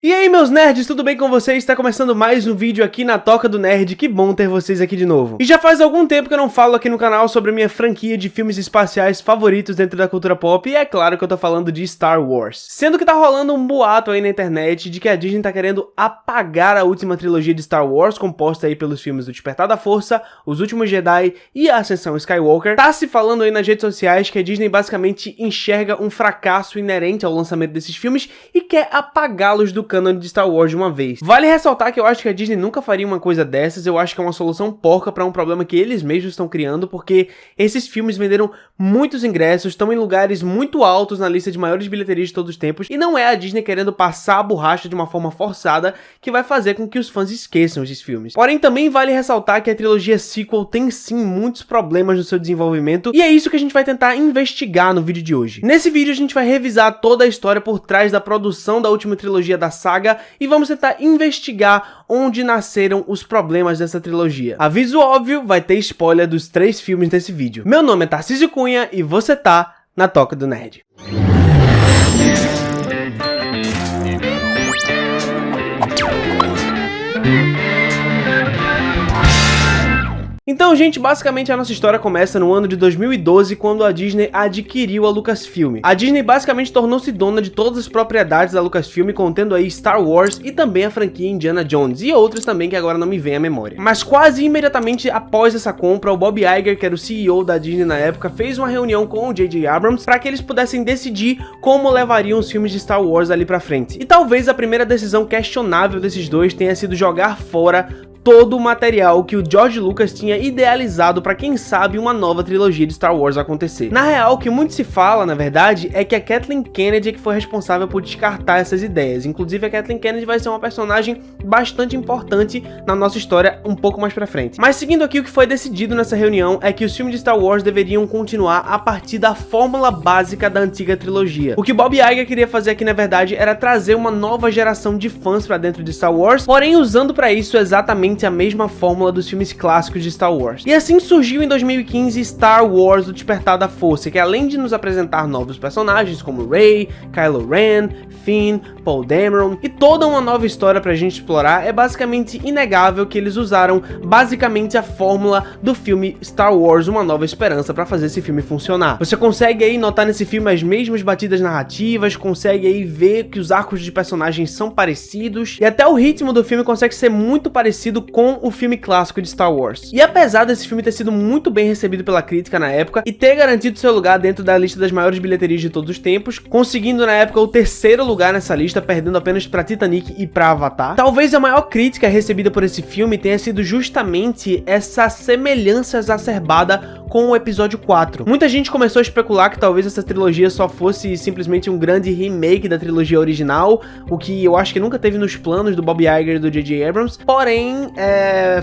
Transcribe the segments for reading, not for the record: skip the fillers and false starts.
E aí meus nerds, tudo bem com vocês? Está começando mais um vídeo aqui na Toca do Nerd, que bom ter vocês aqui de novo. E já faz algum tempo que eu não falo aqui no canal sobre a minha franquia de filmes espaciais favoritos dentro da cultura pop, e é claro que eu tô falando de Star Wars. Sendo que tá rolando um boato aí na internet de que a Disney tá querendo apagar a última trilogia de Star Wars, composta aí pelos filmes O Despertar da Força, Os Últimos Jedi e A Ascensão Skywalker. Tá se falando aí nas redes sociais que a Disney basicamente enxerga um fracasso inerente ao lançamento desses filmes e quer apagá-los do canon de Star Wars de uma vez. Vale ressaltar que eu acho que a Disney nunca faria uma coisa dessas, eu acho que é uma solução porca para um problema que eles mesmos estão criando, porque esses filmes venderam muitos ingressos, estão em lugares muito altos na lista de maiores bilheterias de todos os tempos, e não é a Disney querendo passar a borracha de uma forma forçada que vai fazer com que os fãs esqueçam esses filmes. Porém, também vale ressaltar que a trilogia sequel tem sim muitos problemas no seu desenvolvimento, e é isso que a gente vai tentar investigar no vídeo de hoje. Nesse vídeo a gente vai revisar toda a história por trás da produção da última trilogia da saga, e vamos tentar investigar onde nasceram os problemas dessa trilogia. Aviso óbvio, vai ter spoiler dos 3 filmes desse vídeo. Meu nome é Tarcísio Cunha e você tá na Toca do Nerd. Então, gente, basicamente a nossa história começa no ano de 2012, quando a Disney adquiriu a Lucasfilm. A Disney basicamente tornou-se dona de todas as propriedades da Lucasfilm, contendo aí Star Wars e também a franquia Indiana Jones, e outras também que agora não me vem à memória. Mas quase imediatamente após essa compra, o Bob Iger, que era o CEO da Disney na época, fez uma reunião com o J.J. Abrams para que eles pudessem decidir como levariam os filmes de Star Wars ali pra frente. E talvez a primeira decisão questionável desses dois tenha sido jogar fora todo o material que o George Lucas tinha idealizado para, quem sabe, uma nova trilogia de Star Wars acontecer. Na real, o que muito se fala, na verdade, é que a Kathleen Kennedy é que foi responsável por descartar essas ideias. Inclusive, a Kathleen Kennedy vai ser uma personagem bastante importante na nossa história um pouco mais pra frente. Mas seguindo aqui, o que foi decidido nessa reunião é que os filmes de Star Wars deveriam continuar a partir da fórmula básica da antiga trilogia. O que Bob Iger queria fazer aqui, na verdade, era trazer uma nova geração de fãs pra dentro de Star Wars, porém usando pra isso exatamente a mesma fórmula dos filmes clássicos de Star Wars. E assim surgiu em 2015 Star Wars: O Despertar da Força, que além de nos apresentar novos personagens como Rey, Kylo Ren, Finn, Paul Dameron e toda uma nova história pra gente explorar, é basicamente inegável que eles usaram basicamente a fórmula do filme Star Wars: Uma Nova Esperança pra fazer esse filme funcionar. Você consegue aí notar nesse filme as mesmas batidas narrativas, consegue aí ver que os arcos de personagens são parecidos, e até o ritmo do filme consegue ser muito parecido com o filme clássico de Star Wars. E apesar desse filme ter sido muito bem recebido pela crítica na época e ter garantido seu lugar dentro da lista das maiores bilheterias de todos os tempos, conseguindo na época o 3º lugar nessa lista, perdendo apenas pra Titanic e pra Avatar, talvez a maior crítica recebida por esse filme tenha sido justamente essa semelhança exacerbada com o episódio 4. Muita gente começou a especular que talvez essa trilogia só fosse simplesmente um grande remake da trilogia original, o que eu acho que nunca teve nos planos do Bob Iger e do J.J. Abrams, porém,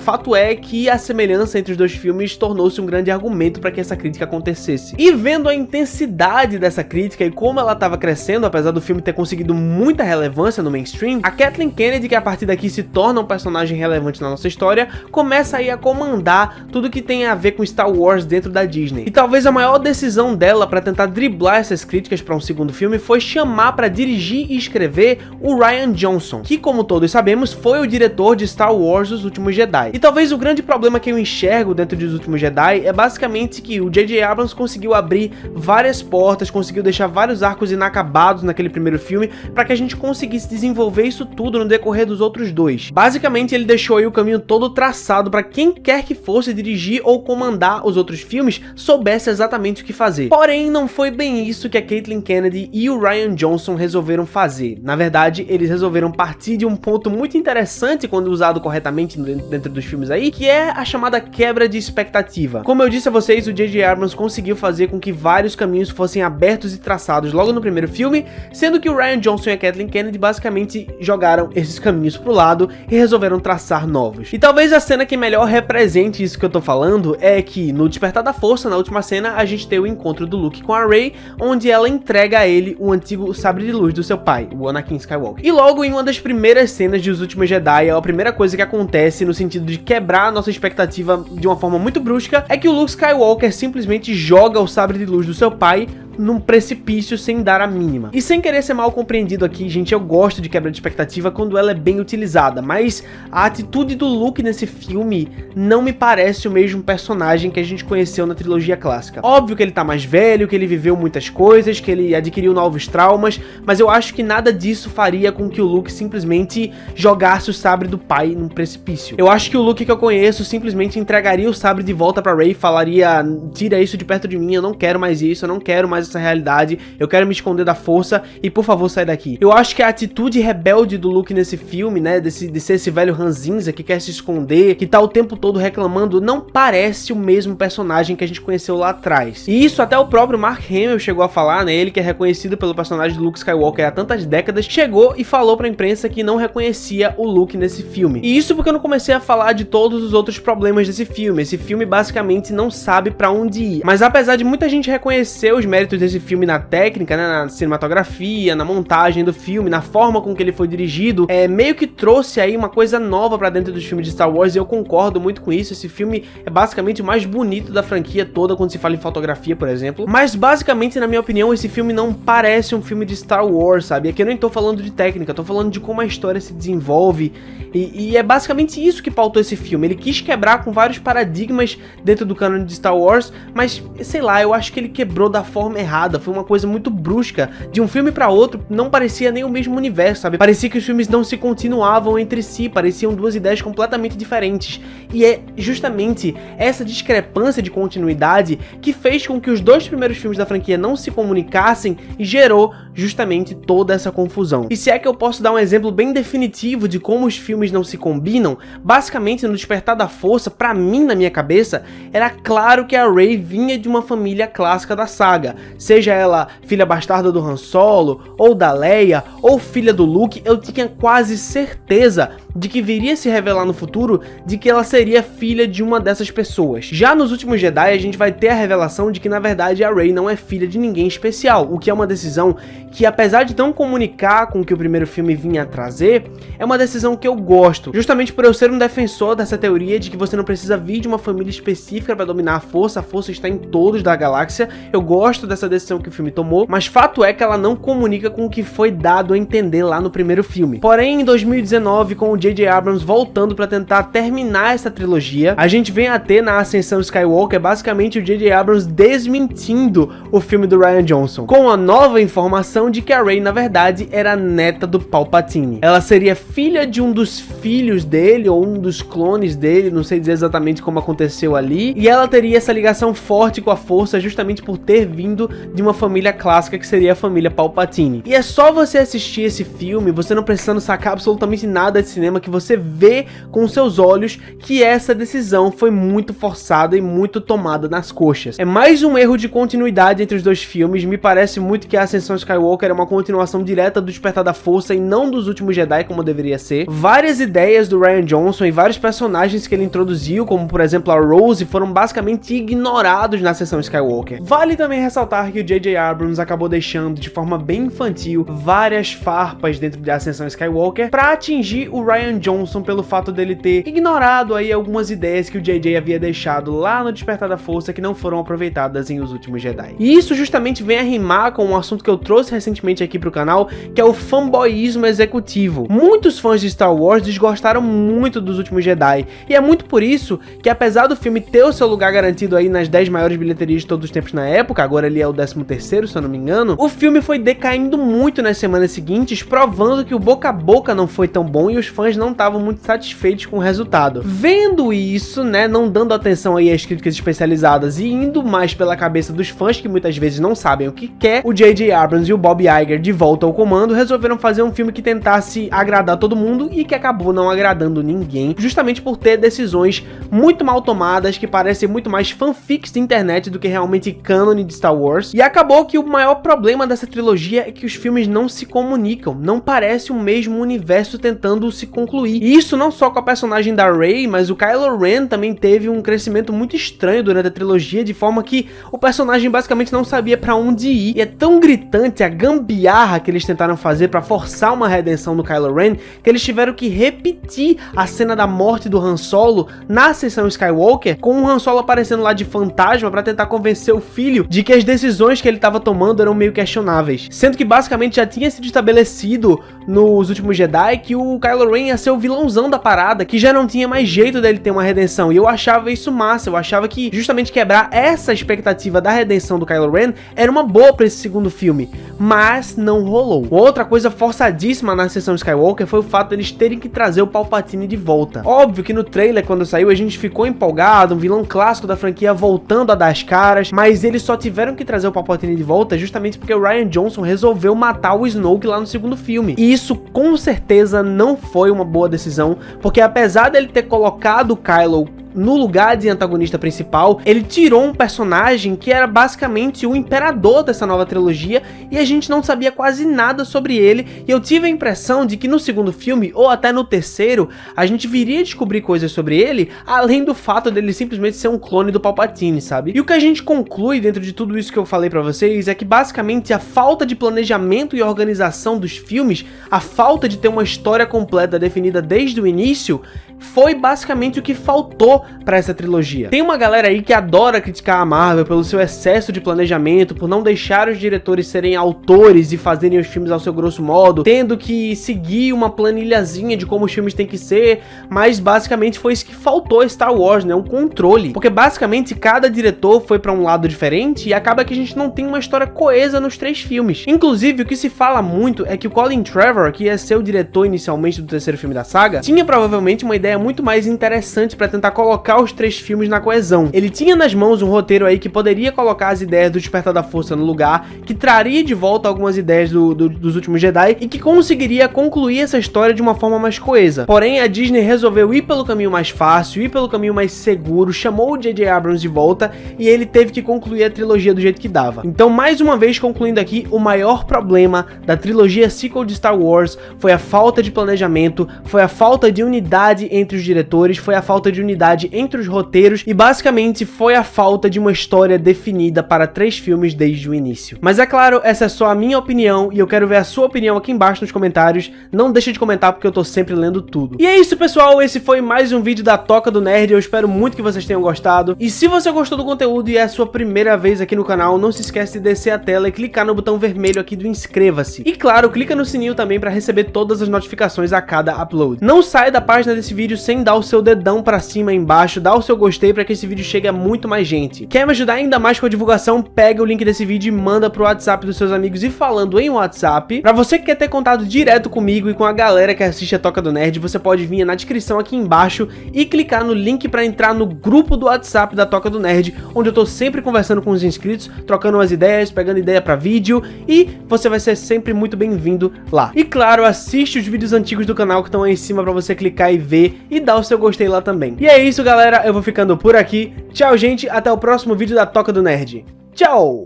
fato é que a semelhança entre os dois filmes tornou-se um grande argumento para que essa crítica acontecesse. E vendo a intensidade dessa crítica e como ela estava crescendo, apesar do filme ter conseguido muita relevância no mainstream, a Kathleen Kennedy, que a partir daqui se torna um personagem relevante na nossa história, começa aí a comandar tudo que tem a ver com Star Wars dentro da Disney. E talvez a maior decisão dela para tentar driblar essas críticas para um segundo filme foi chamar para dirigir e escrever o Rian Johnson, que, como todos sabemos, foi o diretor de Star Wars: Os Últimos Jedi. E talvez o grande problema que eu enxergo dentro dos Últimos Jedi é basicamente que o J.J. Abrams conseguiu abrir várias portas, conseguiu deixar vários arcos inacabados naquele primeiro filme para que a gente conseguisse desenvolver isso tudo no decorrer dos outros dois. Basicamente, ele deixou aí o caminho todo traçado para quem quer que fosse dirigir ou comandar os outros filmes soubesse exatamente o que fazer. Porém, não foi bem isso que a Kathleen Kennedy e o Rian Johnson resolveram fazer. Na verdade, eles resolveram partir de um ponto muito interessante quando usado corretamente dentro dos filmes aí, que é a chamada quebra de expectativa. Como eu disse a vocês, o J.J. Abrams conseguiu fazer com que vários caminhos fossem abertos e traçados logo no primeiro filme, sendo que o Rian Johnson e a Kathleen Kennedy basicamente jogaram esses caminhos pro lado e resolveram traçar novos. E talvez a cena que melhor represente isso que eu tô falando é que no Despertar da Força, na última cena, a gente tem o encontro do Luke com a Rey, onde ela entrega a ele o antigo sabre de luz do seu pai, o Anakin Skywalker. E logo em uma das primeiras cenas de Os Últimos Jedi, a primeira coisa que acontece no sentido de quebrar a nossa expectativa de uma forma muito brusca é que o Luke Skywalker simplesmente joga o sabre de luz do seu pai num precipício sem dar a mínima. E sem querer ser mal compreendido aqui, gente, eu gosto de quebra de expectativa quando ela é bem utilizada, mas a atitude do Luke nesse filme não me parece o mesmo personagem que a gente conheceu na trilogia clássica. Óbvio que ele tá mais velho, que ele viveu muitas coisas, que ele adquiriu novos traumas, mas eu acho que nada disso faria com que o Luke simplesmente jogasse o sabre do pai num precipício. Eu acho que o Luke que eu conheço simplesmente entregaria o sabre de volta pra Rey e falaria: tira isso de perto de mim, eu não quero mais isso, eu não quero mais essa realidade, eu quero me esconder da força e por favor sai daqui. Eu acho que a atitude rebelde do Luke nesse filme, né, de ser esse velho ranzinza que quer se esconder, que tá o tempo todo reclamando, não parece o mesmo personagem que a gente conheceu lá atrás. E isso até o próprio Mark Hamill chegou a falar, né, ele que é reconhecido pelo personagem do Luke Skywalker há tantas décadas, chegou e falou pra imprensa que não reconhecia o Luke nesse filme. E isso porque eu não comecei a falar de todos os outros problemas desse filme. Esse filme basicamente não sabe pra onde ir. Mas apesar de muita gente reconhecer os méritos desse filme na técnica, né, na cinematografia, na montagem do filme, na forma com que ele foi dirigido, meio que trouxe aí uma coisa nova pra dentro dos filmes de Star Wars e eu concordo muito com isso. Esse filme é basicamente o mais bonito da franquia toda quando se fala em fotografia, por exemplo. Mas basicamente, na minha opinião, esse filme não parece um filme de Star Wars, sabe? Aqui eu nem tô falando de técnica, tô falando de como a história se desenvolve e é basicamente isso que pautou esse filme. Ele quis quebrar com vários paradigmas dentro do canon de Star Wars, mas sei lá, eu acho que ele quebrou da forma errada. Foi uma coisa muito brusca, de um filme pra outro, não parecia nem o mesmo universo, sabe? Parecia que os filmes não se continuavam entre si, pareciam duas ideias completamente diferentes. E é justamente essa discrepância de continuidade que fez com que os dois primeiros filmes da franquia não se comunicassem e gerou justamente toda essa confusão. E se é que eu posso dar um exemplo bem definitivo de como os filmes não se combinam, basicamente no Despertar da Força, pra mim, na minha cabeça, era claro que a Rey vinha de uma família clássica da saga, seja ela filha bastarda do Han Solo, ou da Leia, ou filha do Luke. Eu tinha quase certeza de que viria se revelar no futuro de que ela seria filha de uma dessas pessoas. Já nos últimos Jedi, a gente vai ter a revelação de que na verdade a Rey não é filha de ninguém especial, o que é uma decisão que, apesar de não comunicar com o que o primeiro filme vinha a trazer, é uma decisão que eu gosto, justamente por eu ser um defensor dessa teoria de que você não precisa vir de uma família específica para dominar a força está em todos da galáxia. Eu gosto dessa decisão que o filme tomou, mas fato é que ela não comunica com o que foi dado a entender lá no primeiro filme. Porém, em 2019, com o J.J. Abrams voltando para tentar terminar essa trilogia, a gente vem a ter na Ascensão Skywalker basicamente o J.J. Abrams desmentindo o filme do Rian Johnson, com a nova informação de que a Rey, na verdade, era neta do Palpatine. Ela seria filha de um dos filhos dele, ou um dos clones dele, não sei dizer exatamente como aconteceu ali, e ela teria essa ligação forte com a força justamente por ter vindo de uma família clássica que seria a família Palpatine. E é só você assistir esse filme, você não precisando sacar absolutamente nada de cinema, que você vê com seus olhos que essa decisão foi muito forçada e muito tomada nas coxas. É mais um erro de continuidade entre os dois filmes. Me parece muito que a Ascensão Skywalker é uma continuação direta do Despertar da Força e não dos Últimos Jedi, como deveria ser. Várias ideias do Rian Johnson e vários personagens que ele introduziu, como por exemplo a Rose, foram basicamente ignorados na Ascensão Skywalker. Vale também ressaltar que o J.J. Abrams acabou deixando de forma bem infantil várias farpas dentro da Ascensão Skywalker para atingir o Rian Johnson pelo fato dele ter ignorado aí algumas ideias que o J.J. havia deixado lá no Despertar da Força que não foram aproveitadas em Os Últimos Jedi. E isso justamente vem a rimar com um assunto que eu trouxe recentemente aqui pro canal, que é o fanboyismo executivo. Muitos fãs de Star Wars desgostaram muito dos Últimos Jedi, e é muito por isso que, apesar do filme ter o seu lugar garantido aí nas 10 maiores bilheterias de todos os tempos na época, agora ele é o 13º, se eu não me engano, o filme foi decaindo muito nas semanas seguintes, provando que o boca a boca não foi tão bom e os fãs não estavam muito satisfeitos com o resultado. Vendo isso, né, não dando atenção aí às críticas especializadas e indo mais pela cabeça dos fãs que muitas vezes não sabem o que quer, o J.J. Abrams e o Bob Iger, de volta ao comando, resolveram fazer um filme que tentasse agradar todo mundo e que acabou não agradando ninguém, justamente por ter decisões muito mal tomadas que parecem muito mais fanfics de internet do que realmente cânone de Star Wars. E acabou que o maior problema dessa trilogia é que os filmes não se comunicam, não parece o mesmo universo tentando se concluir. E isso não só com a personagem da Rey, mas o Kylo Ren também teve um crescimento muito estranho durante a trilogia, de forma que o personagem basicamente não sabia pra onde ir. E é tão gritante a gambiarra que eles tentaram fazer pra forçar uma redenção do Kylo Ren, que eles tiveram que repetir a cena da morte do Han Solo na sessão Skywalker, com o Han Solo aparecendo lá de fantasma pra tentar convencer o filho de que as decisões que ele estava tomando eram meio questionáveis. Sendo que basicamente já tinha sido estabelecido nos últimos Jedi que o Kylo Ren ia ser o vilãozão da parada, que já não tinha mais jeito dele ter uma redenção. E eu achava isso massa, eu achava que justamente quebrar essa expectativa da redenção do Kylo Ren era uma boa pra esse segundo filme, mas não rolou. Outra coisa forçadíssima na sessão Skywalker foi o fato deles terem que trazer o Palpatine de volta. Óbvio que no trailer, quando saiu, a gente ficou empolgado, um vilão clássico da franquia voltando a dar as caras, mas eles só tiveram que trazer o Palpatine de volta justamente porque o Rian Johnson resolveu matar o Snoke lá no segundo filme. E isso com certeza não foi uma boa decisão, porque apesar dele ter colocado o Kylo no lugar de antagonista principal, ele tirou um personagem que era basicamente o imperador dessa nova trilogia e a gente não sabia quase nada sobre ele, e eu tive a impressão de que no segundo filme, ou até no terceiro, a gente viria descobrir coisas sobre ele, além do fato dele simplesmente ser um clone do Palpatine, sabe? E o que a gente conclui dentro de tudo isso que eu falei pra vocês é que basicamente a falta de planejamento e organização dos filmes, a falta de ter uma história completa definida desde o início, foi basicamente o que faltou pra essa trilogia. Tem uma galera aí que adora criticar a Marvel pelo seu excesso de planejamento, por não deixar os diretores serem autores e fazerem os filmes ao seu grosso modo, tendo que seguir uma planilhazinha de como os filmes têm que ser, mas basicamente foi isso que faltou a Star Wars, né? Um controle. Porque basicamente cada diretor foi pra um lado diferente e acaba que a gente não tem uma história coesa nos 3 filmes. Inclusive, o que se fala muito é que o Colin Trevorrow, que ia ser o diretor inicialmente do terceiro filme da saga, tinha provavelmente uma ideia muito mais interessante pra tentar colocar os 3 filmes na coesão. Ele tinha nas mãos um roteiro aí que poderia colocar as ideias do Despertar da Força no lugar, que traria de volta algumas ideias dos últimos Jedi e que conseguiria concluir essa história de uma forma mais coesa. Porém, a Disney resolveu ir pelo caminho mais fácil, ir pelo caminho mais seguro, chamou o J.J. Abrams de volta e ele teve que concluir a trilogia do jeito que dava. Então, mais uma vez, concluindo aqui, o maior problema da trilogia sequel de Star Wars foi a falta de planejamento, foi a falta de unidade entre os diretores, foi a falta de unidade entre os roteiros e basicamente foi a falta de uma história definida para 3 filmes desde o início. Mas é claro, essa é só a minha opinião e eu quero ver a sua opinião aqui embaixo nos comentários. Não deixa de comentar porque eu tô sempre lendo tudo. E é isso, pessoal, esse foi mais um vídeo da Toca do Nerd. Eu espero muito que vocês tenham gostado. E se você gostou do conteúdo e é a sua primeira vez aqui no canal, não se esquece de descer a tela e clicar no botão vermelho aqui do inscreva-se. E claro, clica no sininho também para receber todas as notificações a cada upload. Não saia da página desse vídeo sem dar o seu dedão pra cima aí embaixo, dá o seu gostei para que esse vídeo chegue a muito mais gente. Quer me ajudar ainda mais com a divulgação? Pega o link desse vídeo e manda pro WhatsApp dos seus amigos. E falando em WhatsApp, pra você que quer ter contato direto comigo e com a galera que assiste a Toca do Nerd, você pode vir na descrição aqui embaixo e clicar no link pra entrar no grupo do WhatsApp da Toca do Nerd, onde eu tô sempre conversando com os inscritos, trocando umas ideias, pegando ideia pra vídeo, e você vai ser sempre muito bem-vindo lá. E claro, assiste os vídeos antigos do canal que estão aí em cima pra você clicar e ver e dar o seu gostei lá também. E é isso, galera, eu vou ficando por aqui. Tchau, gente, até o próximo vídeo da Toca do Nerd. Tchau!